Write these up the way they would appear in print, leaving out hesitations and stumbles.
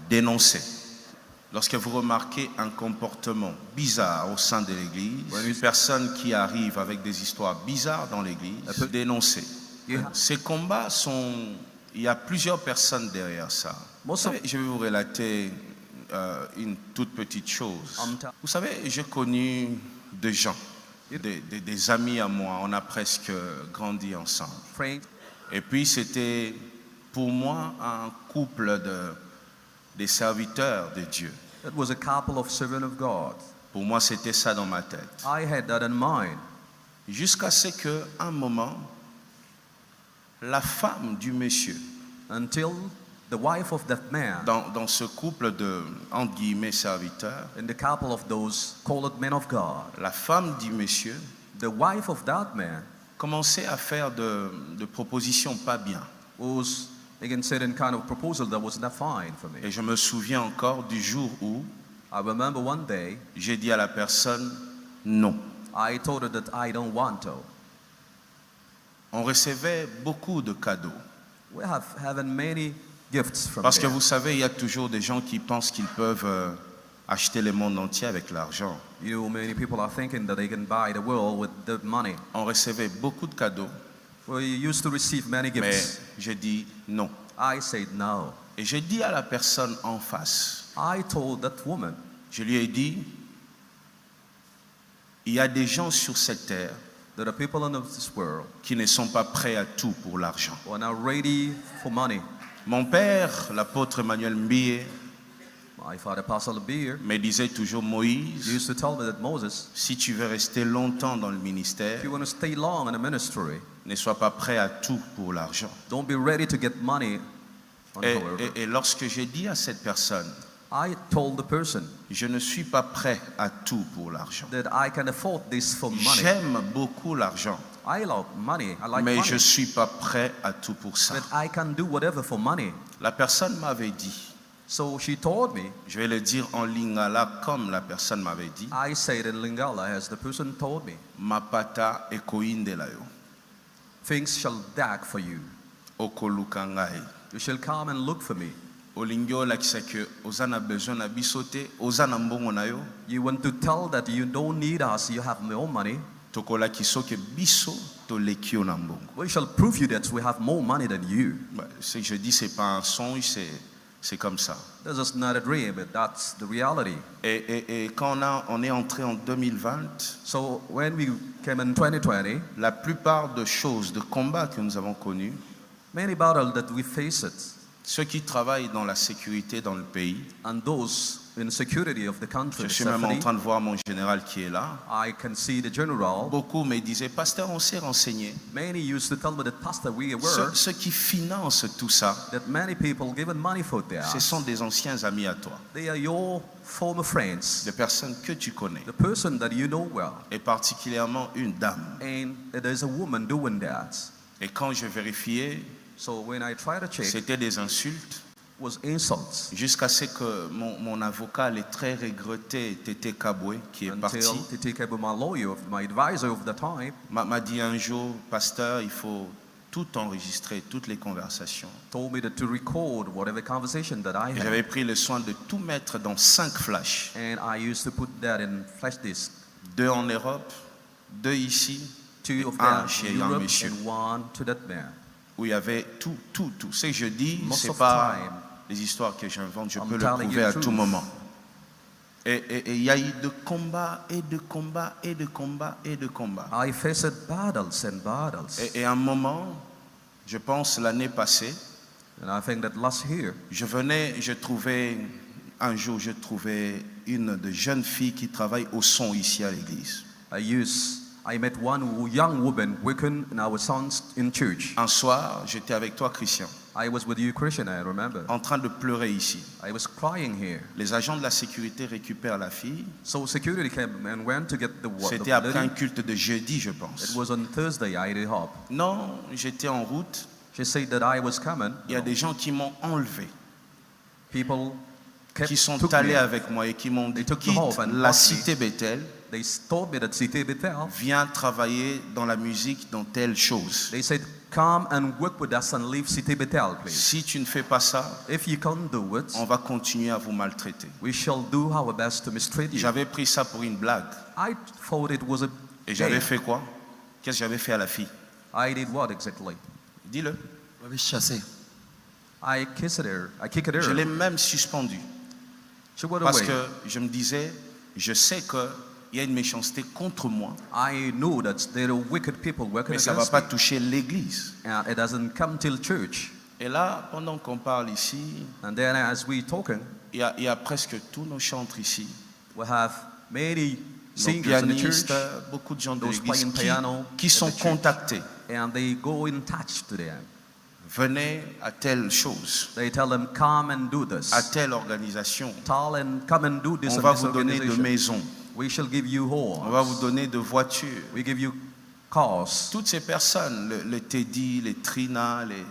dénoncer. Lorsque vous remarquez un comportement bizarre au sein de l'église, une personne qui arrive avec des histoires bizarres dans l'église, dénoncer. Ces combats sont... Il y a plusieurs personnes derrière ça. Je vais vous relater une toute petite chose. Vous savez, j'ai connu des gens, des amis à moi, on a presque grandi ensemble. Et puis c'était pour moi un couple des serviteurs de Dieu. It was a couple of servants of God. Pour moi, c'était ça dans ma tête. I had that in mind. Jusqu'à ce qu'un moment, la femme du monsieur, until the wife of that man, dans ce couple de, entre guillemets, serviteurs, in the couple of those called men of God, la femme du monsieur, the wife of that man, commençait à faire de propositions pas bien. was again certain kind of proposal that was not fine for me. Et je me souviens encore du jour où I remember one day, j'ai dit à la personne non. I told her that I don't want to. On recevait beaucoup de cadeaux. We have having many gifts from Parce que there. vous savez, il y a toujours des gens qui pensent qu'ils peuvent acheter le monde entier avec l'argent. You know, many people are thinking that they can buy the world with the money. On recevait beaucoup de cadeaux, We used to receive many mais gifts. j'ai dit non. I said no. Et j'ai dit à la personne en face, I told that woman, je lui ai dit, il y a des gens sur cette terre there are people in this world qui ne sont pas prêts à tout pour l'argent. who are not ready for money. Mon père, l'apôtre Emmanuel Mbie, My father, Pastor Beer, me disait toujours, Moïse, used to tell me that Moses, si tu veux rester longtemps dans le if ministère, you want to stay long in the ministry, ne sois pas prêt à tout pour l'argent. don't be ready to get money. Et lorsque j'ai dit à cette personne, I told the person je ne suis pas prêt à tout pour l'argent. that I can afford this for money. J'aime beaucoup l'argent, I love money. I like mais money. je ne suis pas prêt à tout pour ça. But I can do whatever for money. La personne m'avait dit, So she told me, je vais le dire en lingala comme la personne m'avait dit, I said in Lingala as the person told me, mapata ekoindelayo, things shall dag for you. okoluka ngai. You shall come and look for me. Olingi olakisa ke oza na besoin na biso te, oza na mbongo na yo, You want to tell that you don't need us, you have more money. tokolakisa ke biso toleki yo na mbongo. We shall prove you that we have more money than you. Ce que je dis, c'est pas un songe, c'est comme ça. This is not a dream, but that's the reality. Et quand on est entré en 2020, So when we came in 2020, la plupart de choses, de combats que nous avons connus, many battles that we faced, ceux qui travaillent dans la sécurité dans le pays, and those in security of the country, je suis même en safety, train de voir mon général qui est là, I can see the general. beaucoup me disaient, pasteur, on s'est renseigné. Many used to tell me that, Pastor, we were, Ceux qui financent tout ça, that many people given money for that. ce sont des anciens amis à toi, They are your former friends, des personnes que tu connais, the person that you know well. et particulièrement une dame. And there's a woman doing that. Et quand je vérifiais, So when I tried to check, c'était des insultes, it was insults. jusqu'à ce que mon avocat, le très regretté Tété Kaboué, qui est parti, Until to take care of my lawyer, my advisor of the time, m'a dit un jour, pasteur, il faut tout enregistrer, toutes les conversations. told me that to record whatever conversation that I Et had. j'avais pris le soin de tout mettre dans 5 flashs. And I used to put that in flash disk. 2 en Europe, 2 ici, 2 of un them chez in un Europe monsieur, and 1 to that man. où il y avait tout. Ce que je dis, Most c'est of pas time, des histoires que j'invente, je I'm peux le telling prouver you à truth. tout moment. Et il y a eu de combats et de combats et de combats et de combats. I faced battles and battles. Et à un moment, je pense l'année passée, And I think that last year, un jour, je trouvais une de jeunes filles qui travaille au son ici à l'église. I met one young woman working in our sons in church. Un soir, j'étais avec toi, Christian, I was with you, Christian, I remember. en train de pleurer ici. I was crying here. Les agents de la sécurité récupèrent la fille. So security came and went to get the C'était après un lady. culte de jeudi, je It pense. was on Thursday, I hope. Non, j'étais en route. She said that I was coming. Il y a des gens qui m'ont enlevé, People qui sont took allés me. avec moi et qui m'ont dit, They took me quitte home and la locked me. cité Bethel, they told me that Cité Bethel, viens travailler dans la musique, dans telle chose. they said, come and work with us and leave Cité Bethel, please. Si tu ne fais pas ça, If you can't do it, on va continuer à vous maltraiter. we shall do our best to mistreat you. J'avais pris ça pour une blague. I thought it was a Et j'avais game. fait quoi? Qu'est-ce que j'avais fait à la fille? I did what exactly? Dis-le. Vous l'avez chassé. I kissed her. I kicked her. Je l'ai même suspendu. She went Parce away. que je me disais, je sais qu'il y a une méchanceté contre moi, I knew that there are wicked people working mais ça ne va against pas me. toucher l'église. And it doesn't come till church. Et là, pendant qu'on parle ici, And then as we talking, il y a presque tous nos chantres ici, we have many nos singers in the church, pianistes, beaucoup de gens de those l'église playing piano qui at sont the church. contactés. And they go in touch to them. Venez à telle chose, They tell them, come and do this. à telle organisation. Tell and come and do this On and va this vous donner de organization. maisons. We shall give you On va vous homes. donner de voitures. We give you cars. Toutes ces personnes, le Teddy, les Trina, les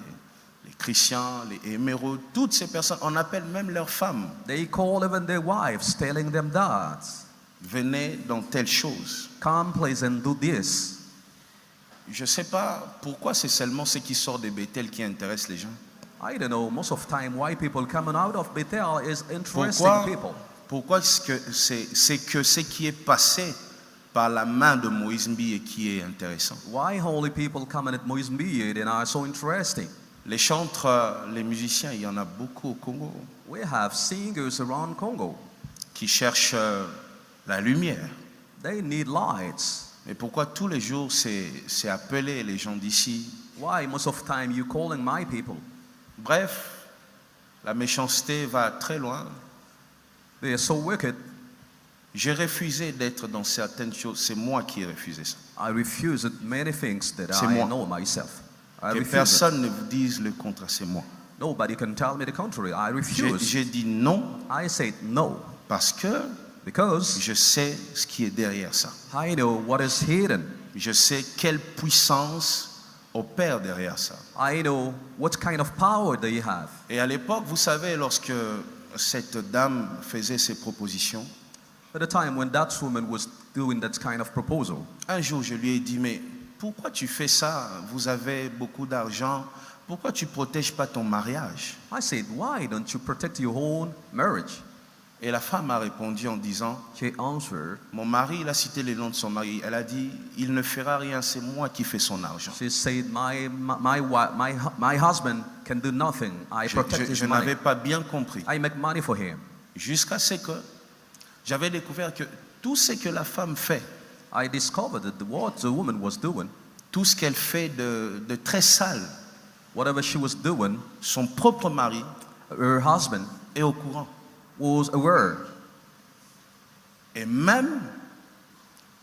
Christian, les Émeraudes, toutes ces personnes, on appelle même leurs femmes. They call even their wives, telling them that, Venez dans telle chose. come please and do this. Je ne sais pas pourquoi c'est seulement ce qui sort de Bethel qui intéresse les gens. I don't know, most of the time why people coming out of Bethel is interesting Pourquoi, people. pourquoi c'est que ce qui est passé par la main de Moïse Mbiye qui est intéressant. Why holy people coming at Moïse Mbiye and are so interesting? Les chantres, les musiciens, il y en a beaucoup au Congo We have singers around Congo. qui cherchent la lumière. They need lights. Mais pourquoi tous les jours c'est appeler les gens d'ici? Why most of the time you calling my people? Bref, la méchanceté va très loin. They are so wicked. J'ai refusé d'être dans certaines choses. C'est moi qui ai refusé ça. I refuse many things that C'est I moi. know myself. I Que refuse it. personne ne vous dise le contraire, c'est moi. Nobody can tell me the contrary. I refuse. J'ai dit non I said no parce que because je sais ce qui est derrière ça. I know what is hidden. Je sais quelle puissance opère derrière ça. I know what kind of power they have. Et à l'époque, vous savez, lorsque cette dame faisait ses propositions, At the time when that woman was doing that kind of proposal, un jour je lui ai dit, mais pourquoi tu fais ça? Vous avez beaucoup d'argent. Pourquoi tu ne protèges pas ton mariage? I said, why don't you protect your own marriage? Et la femme a répondu en disant, She answered, mon mari, il a cité le nom de son mari. Elle a dit, il ne fera rien, c'est moi qui fais son argent. she said, my husband can do nothing. I protect his Je money. n'avais pas bien compris. I make money for him. Jusqu'à ce que j'avais découvert que tout ce que la femme fait, I discovered that what the woman was doing, tout ce qu'elle fait de très sale, whatever she was doing, son propre mari her husband est au courant. was aware. Et même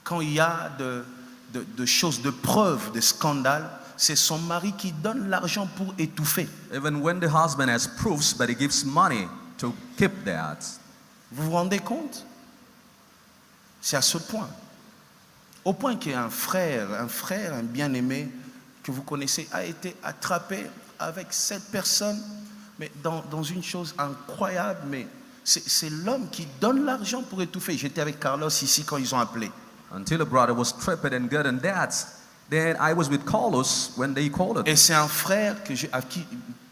quand il y a de choses, de preuves, de scandales, c'est son mari qui donne l'argent pour étouffer. Even when the husband has proofs, but he gives money to keep that. Vous vous rendez compte? C'est à ce point. Au point qu'un frère, un bien-aimé que vous connaissez a été attrapé avec cette personne, mais dans une chose incroyable, mais c'est l'homme qui donne l'argent pour étouffer. J'étais avec Carlos ici quand ils ont appelé. Until a brother was trapped and gotten that, then I was with Carlos when they called it. Et c'est un frère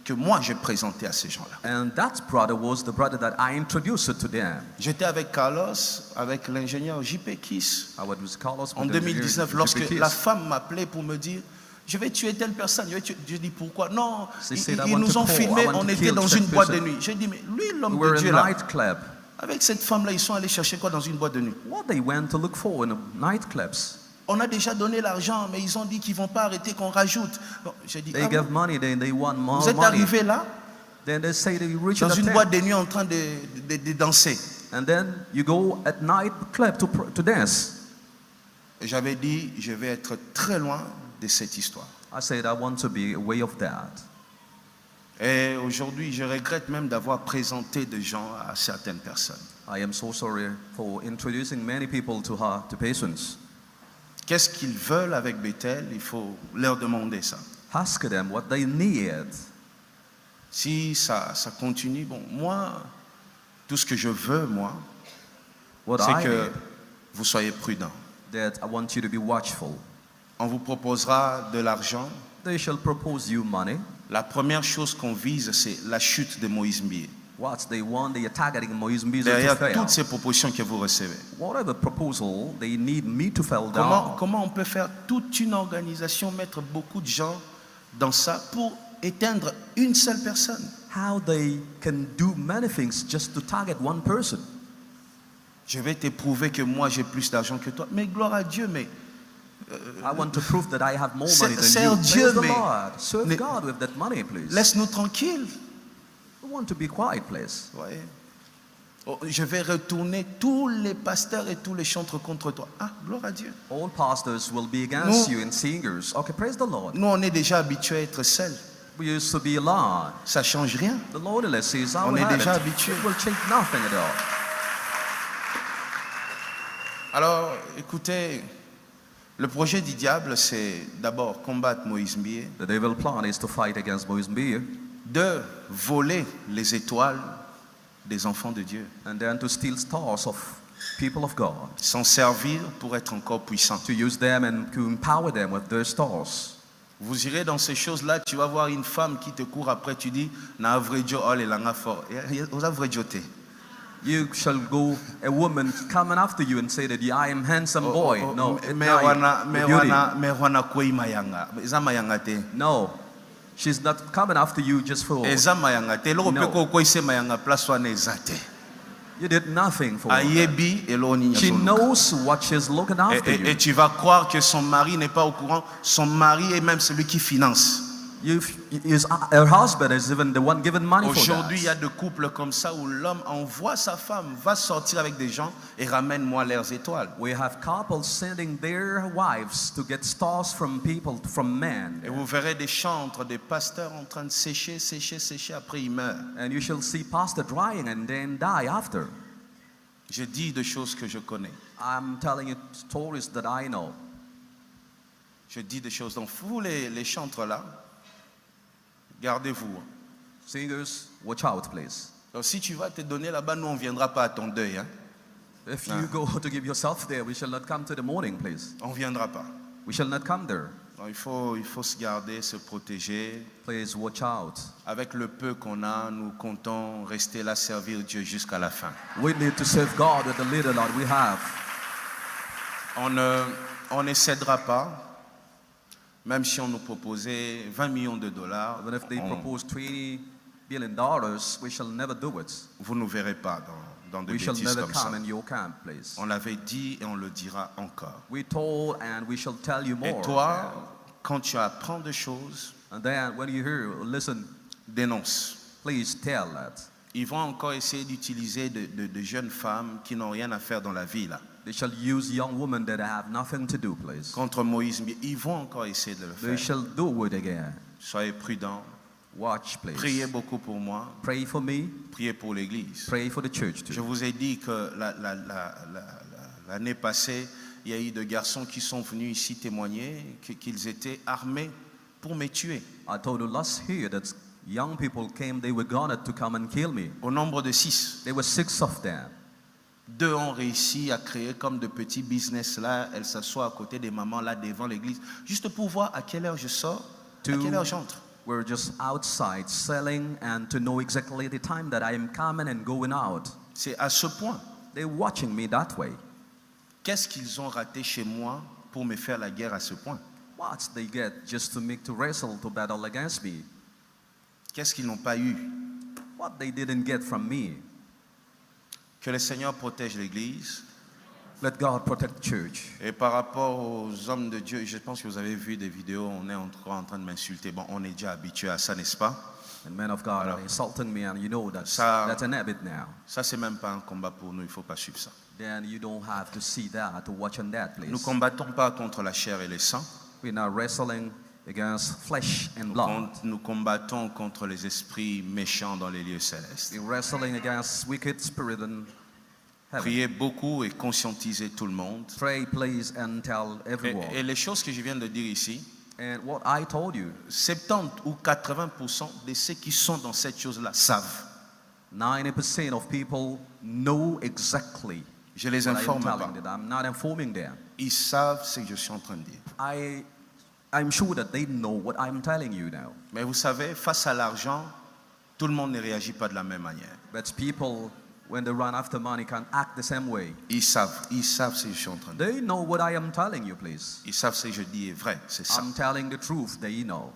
que moi j'ai présenté à ces gens-là. And that brother was the brother that I introduced to them. J'étais avec Carlos, avec l'ingénieur JP Kiss, I was with Carlos en with the 2019, GPKs. lorsque la femme m'appelait pour me dire, je vais tuer telle personne. Je dis pourquoi? Non, She said, I ils want nous to ont call, filmé, I want on to était kill dans that une boîte de person. nuit. J'ai dit, mais lui, We l'homme were de in Dieu a là, nightclub. avec cette femme-là, ils sont allés chercher quoi dans une boîte de nuit? What they went to look for in the nightclubs. On a déjà donné l'argent, mais ils ont dit qu'ils ne vont pas arrêter qu'on rajoute. Bon, j'ai dit, They ah gave bon? money, then they want more Vous êtes money. arrivé là, Then they say they reach dans the une tent. boîte de nuit en train de danser. And then you go at night club to dance. Et j'avais dit, je vais être très loin de cette histoire. I said, I want to be away of that. Et aujourd'hui, je regrette même d'avoir présenté des gens à certaines personnes. I am so sorry for introducing many people to her, to patients. Qu'est-ce qu'ils veulent avec Bethel? Il faut leur demander ça. Ask them what they need. Si ça continue, bon, moi, tout ce que je veux, moi, What c'est I que need. vous soyez prudents. that I want you to be watchful. On vous proposera de l'argent. They shall propose you money. La première chose qu'on vise, c'est la chute de Moïse Mbié. What they want, they are targeting Moïse Mbié to Derrière fail. toutes ces propositions que vous recevez. Whatever proposal, they need me to fall down. Comment on peut faire toute une organisation, mettre beaucoup de gens dans ça pour éteindre une seule personne? How they can do many things just to target one person. Je vais te prouver que moi j'ai plus d'argent que toi. Mais gloire à Dieu, mais I want to prove that I have more money than Sers you. Dieu, Praise the mais- Lord. Serve mais- God with that money, please. laisse-nous tranquilles. We want to be quiet, please. Voyez? Oh, je vais retourner tous les pasteurs et tous les chantres contre toi. Ah, gloire à Dieu. All pastors will be against Nous- you and singers. Okay, praise the Lord. Nous, on est déjà habitués à être seuls. We used to be alone. Ça change rien. The loneliness is our On est habit. déjà habitué. It will change nothing at all. Alors, écoutez, le projet du diable, c'est d'abord combattre Moïse Mbié, The devil plan is to fight against Moïse Mbié de voler les étoiles des enfants de Dieu, and then to steal stars of people of God, s'en servir pour être encore puissant. to use them and to empower them with their stars. Vous irez dans ces choses-là, tu vas voir une femme qui te court après, tu dis, na vrai Dieu, oh, les langues fort. Vous avez vrai Dieu. You shall go, a woman coming after you and say that I am handsome boy. No, no, she's not coming after you just for. You did nothing for her. She knows what she's looking after Et you. tu vas croire que son mari n'est pas au courant. Son mari est même celui qui finance. Her husband is even the one giving money for Aujourd'hui, il y a that. des couples comme ça où l'homme envoie sa femme, va sortir avec des gens et ramène-moi leurs étoiles. We have couples sending their wives to get stars from people, from men. Et vous verrez des chantres, des pasteurs en train de sécher, après ils meurent. And you shall see pastor drying and then die after. Je dis des choses que je connais. I'm telling you stories that I know. Je dis des choses. Donc vous les chantres là, gardez-vous. Singers, watch out, please. Donc si tu vas te donner là-bas, nous on ne viendra pas à ton deuil. Hein? If you go to give yourself there, we shall not come to the morning, please. On ne viendra pas. We shall not come there. Donc, il faut se garder, se protéger. Please watch out. Avec le peu qu'on a, nous comptons rester là, servir Dieu jusqu'à la fin. We need to serve God with the little that we have. On ne cédera pas, même si on nous proposait 20 millions de dollars. Even if they propose $20 billion, we shall never do it. Vous ne nous verrez pas dans des We shall bêtises never comme ça. come in your camp, please. On l'avait dit et on le dira encore. We told and we shall tell you Et more. toi, quand tu apprends des choses, And then when you hear, listen, dénonce. please tell that. Ils vont encore essayer d'utiliser de jeunes femmes qui n'ont rien à faire dans la vie là. They shall use young women that have nothing to do, please. Contre Moïse, ils vont encore essayer de le They faire. shall do it again. Soyez prudents. Watch, please. Priez beaucoup pour moi. Pray for me. Priez pour l'Église. Pray for the church Je too. vous ai dit que l'année passée, il y a eu des garçons qui sont venus ici témoigner qu'ils étaient armés pour me tuer. I told you last year that young people came, they were goned to come and kill me. Au nombre de 6. There were 6 of them. 2 ont réussi à créer comme de petits business là. Elles s'assoient à côté des mamans là devant l'église. Juste pour voir à quelle heure je sors, à quelle heure j'entre. We're just outside selling and to know exactly the time that I am coming and going out. C'est à ce point. They're watching me that way. Qu'est-ce qu'ils ont raté chez moi pour me faire la guerre à ce point? What they get just to make to wrestle, to battle against me. Qu'est-ce qu'ils n'ont pas eu? What they didn't get from me. Que le Seigneur protège l'Église. Let God protect the church. Et par rapport aux hommes de Dieu, je pense que vous avez vu des vidéos, on est encore en train de m'insulter. Bon, on est déjà habitué à ça, n'est-ce pas? And men of God are insulting me, and you know that's an habit now. Ça, c'est même pas un combat pour nous, il ne faut pas suivre ça. Then you don't have to see that, to watch on that, please. Nous ne combattons pas contre la chair et le sang. We're not wrestling against flesh and blood. Nous combattons contre les esprits méchants dans les lieux célestes. We're wrestling against wicked spirit in heaven. Priez beaucoup et conscientisez tout le monde. Pray, please, and tell everyone. Et les choses que je viens de dire ici, And what I told you, 70 ou 80% de ceux qui sont dans cette chose-là savent. 90% of people know exactly. Je les informe pas. I'm not informing them. Ils savent ce que je suis en train de dire. I'm sure that they know what I'm telling you now. Mais vous savez, face à l'argent, tout le monde ne réagit pas de la même manière. But people, when they run after money, can't act the same way. Ils savent ce que je suis en train de dire. They know what I am telling you, please. Ils savent ce que je dis est vrai, c'est ça. I'm telling the truth, they know.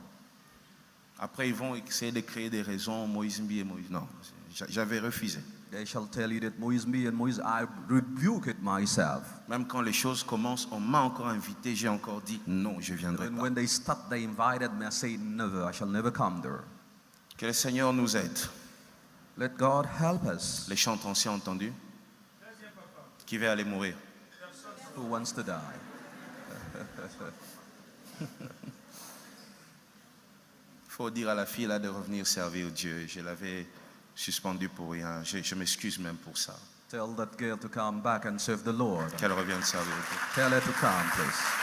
Après, ils vont essayer de créer des raisons, Moïse Mbi et Moïse. Non, j'avais refusé. They shall tell you that Moïse Mbi and Moïse, I rebuke it myself. Même quand les choses commencent, on m'a encore invité, j'ai encore dit non, je viendrai pas. And when they start, they invited me. I say never, I shall never come there. Que le Seigneur nous aide. Let God help us. Les chants anciens entendus. Qui va aller mourir? Who wants to die? Il faut dire à la fille là de revenir servir Dieu. Je l'avais suspendu pour rien. Je m'excuse même pour ça. Tell that girl to come back and serve the Lord. Qu'elle revienne servir Dieu. Tell her to come, please.